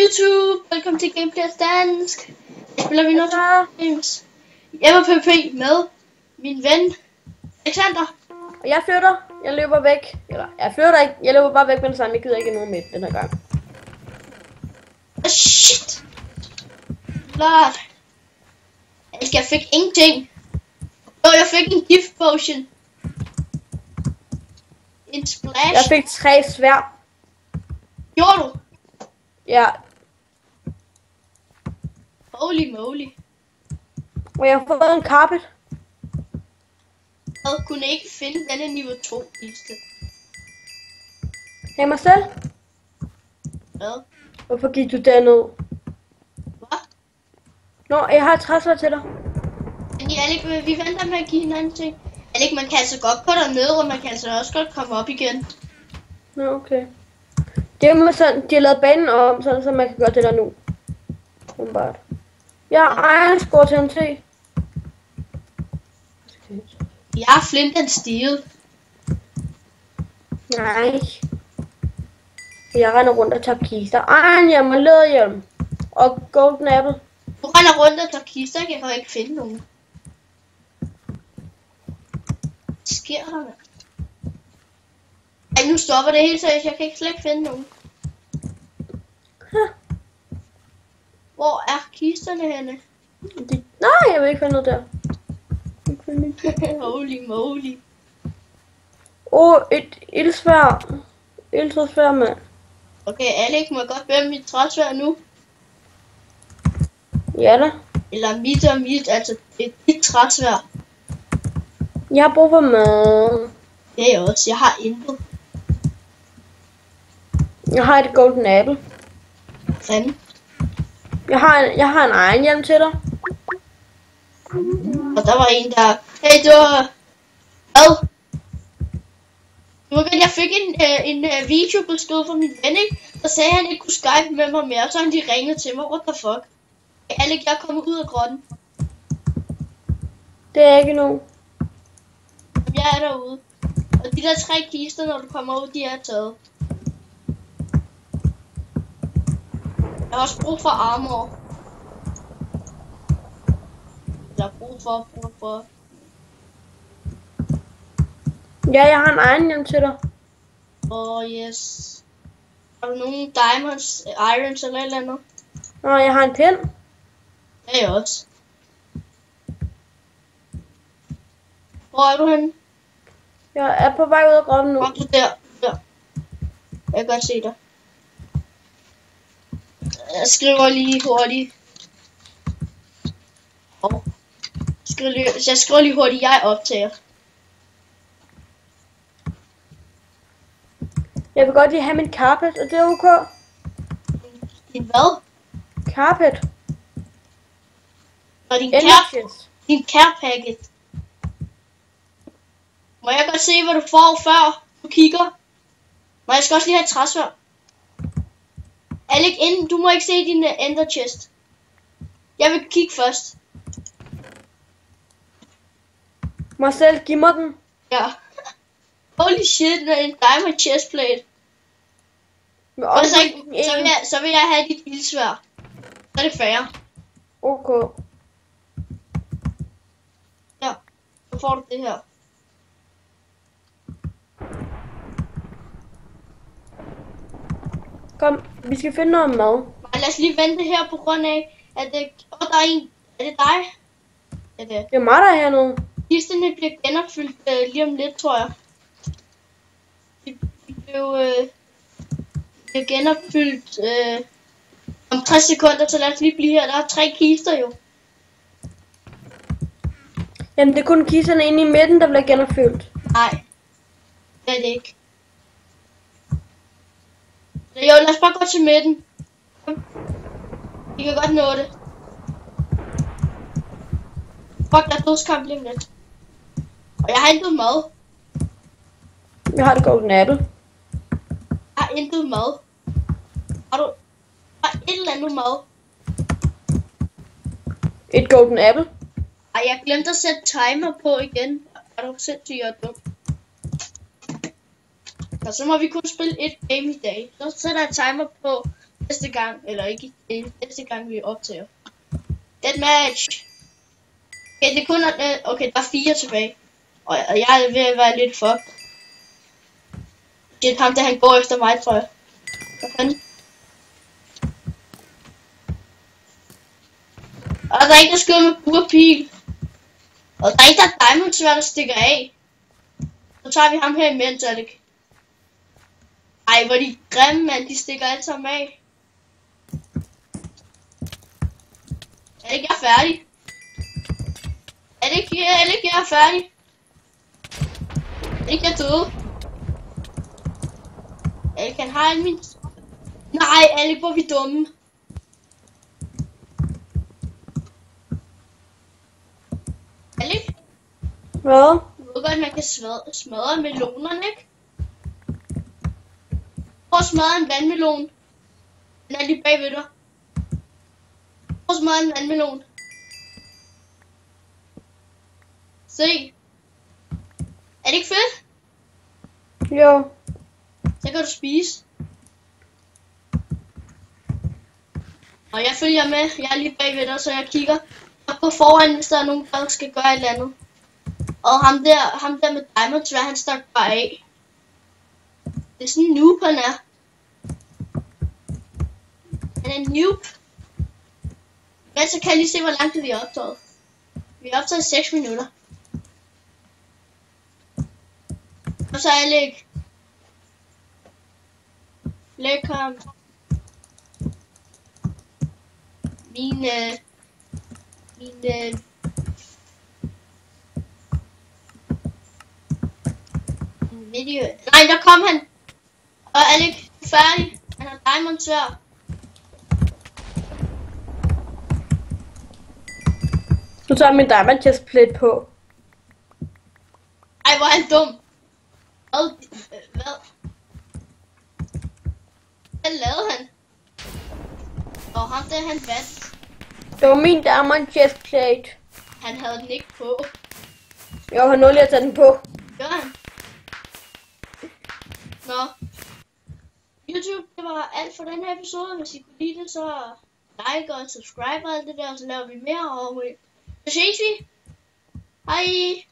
YouTube, velkommen til Gameplays Dansk. Jeg spiller vi noget games. Jeg var PvP med min ven Alexander. Og jeg flytter, jeg løber væk. Eller, jeg flytter ikke, jeg løber bare væk med det samme. Jeg gider ikke noget med den her gang. Oh shit. Lord. Jeg fik ingenting. Jo, jeg fik en gift potion. En splash. Jeg fik 3 svær. Gjorde du? Ja. Holy moly. Og jeg har fået en carpet. Jeg kunne ikke finde denne niveau 2 liste. Hey mig selv. Hvad? Hvorfor gik du derned? Hvad? Nå, jeg har et træsvær til dig. Men Alec, vi venter med at give hinanden ting. Alec, man kan altså godt gå derned, og man kan altså også godt komme op igen. Nå, okay. Det er jo sådan, de har lavet banen om, sådan, så man kan gøre det der nu. Umiddelbart. Jeg har iron score til MT. Jeg har flint and steel. Nej. Jeg render rundt og tager kister. Ironhjelm og læderhjelm. Og golden apple. Du render rundt og tager kister, jeg kan ikke finde nogen. Hvad sker der, mand? Ej, nu stopper det helt seriøst, jeg kan ikke slet ikke finde nogen. Huh. Hvor er kisterne henne? Nej, jeg vil ikke finde noget der. Holy moly. Et ildsvær. Ildsvær, mand. Okay, Alec, må jeg godt bære mit træsvær nu? Ja da. Eller mit, altså dit træsvær. Jeg har brug for mad. Det er jeg også, jeg har intet. Jeg har et golden apple. Fanden. Jeg har en egen hjelm til dig. Og der var en der... Hey, det var... Hvad? Jeg fik en videobesked fra min ven, ikke? Der sagde, at han ikke kunne skype med mig mere, så han de ringede til mig. What the fuck? Alec, jeg er kommet ud af grotten. Det er ikke nu. Jeg er derude. Og de der 3 kister, når du kommer ud, de er taget. Jeg har også brug for armor. Jeg har brug for... Ja, jeg har en egen hjelm til dig. Yes. Har du nogle diamonds, irons eller et eller andet? Nå, jeg har en pind. Det er jeg også. Hvor er du henne? Jeg er på vej ud af grotten nu. Kom du der. Jeg kan godt se dig. Jeg skriver lige hurtigt. Jeg skriver lige hurtigt, jeg optager. Jeg vil godt lige have min carpet, og det er ok. Din hvad? Carpet. Og din care packet. Må jeg godt se, hvad du får, før du kigger? Men jeg skal også lige have et træsvær. Alec, du må ikke se din ender chest. Jeg vil kigge først. Marcel, giv mig den. Ja. Holy shit, der er en diamond chestplate. Så vil jeg have dit ildsvær. Så er det fair. Okay. Ja, så får du det her. Kom, vi skal finde noget mad. Men lad os lige vente her på grund af, at der er en... Er det dig? Ja, det er. Det er mig, der er hernede. Kisterne bliver genopfyldt lige om lidt, tror jeg. De bliver genopfyldt om 60 sekunder, så lad os lige blive her. Der er 3 kister jo. Jamen, det er kun kisterne inde i midten, der bliver genopfyldt. Nej, det er det ikke. Så jo, lad os bare gå til midten. Vi kan godt nå det. Fuck, der er dødskamp lige om lidt. Og jeg har intet mad. Jeg har det golden apple. Jeg har intet mad. Har du et eller andet mad? Et golden apple. Ej, jeg glemte at sætte timer på igen. Er du sindssygt, jeg er dum. Og så må vi kun spille et game i dag. Så sætter jeg timer på næste gang, eller ikke næste gang vi optager. Deathmatch. Okay, det er kun, okay, der er 4 tilbage. Og jeg er ved at være lidt fucked. Shit, ham der han går efter mig, tror jeg. Hvad fanden? Og der er ikke der skyder med burpil. Og der er ikke der diamondsværd, der stikker af. Så tager vi ham her imens, Alec. Ej, hvor de grimme, mand. De stikker alle sammen af. Alec, jeg er færdig. Alec, jeg er færdig. Alec, jeg er død. Alec, han har alle mine... Nej, Alec, hvor er vi dumme. Alec? Hvad? Du ved godt, man kan smadre melonerne, ikke? Prøv at smadre en vandmelon. Den er lige bagved dig. Prøv at smadre en vandmelon. Se. Er det ikke fedt? Jo. Så kan du spise. Og jeg følger med. Jeg er lige bagved dig, så jeg kigger. Jeg går foran, hvis der er nogen, der skal gøre et eller andet. Og ham der med diamondsværd, han stak bare af. Det er sådan en noob, han er. Han er en noob. Men så kan jeg lige se, hvor langt vi er optaget. Vi er optaget i 6 minutter. Og så Alec. Læg ham. Mine video. Nej, der kom han. Og Alec, du er færdig. Han har diamondsværd. Du tager min diamond chest plate på. Ej, hvor er han dum. Hvad? Hvad lavede han? Og ham der, han vandt. Det var min diamond chest plate. Han havde den ikke på. Jo, han nåede lige at tage den på. Gør han? Nå. YouTube, det var alt for den her episode. Hvis I kunne lide det, så like og subscribe og alt det der, så laver vi mere. Og så ses vi. Hej.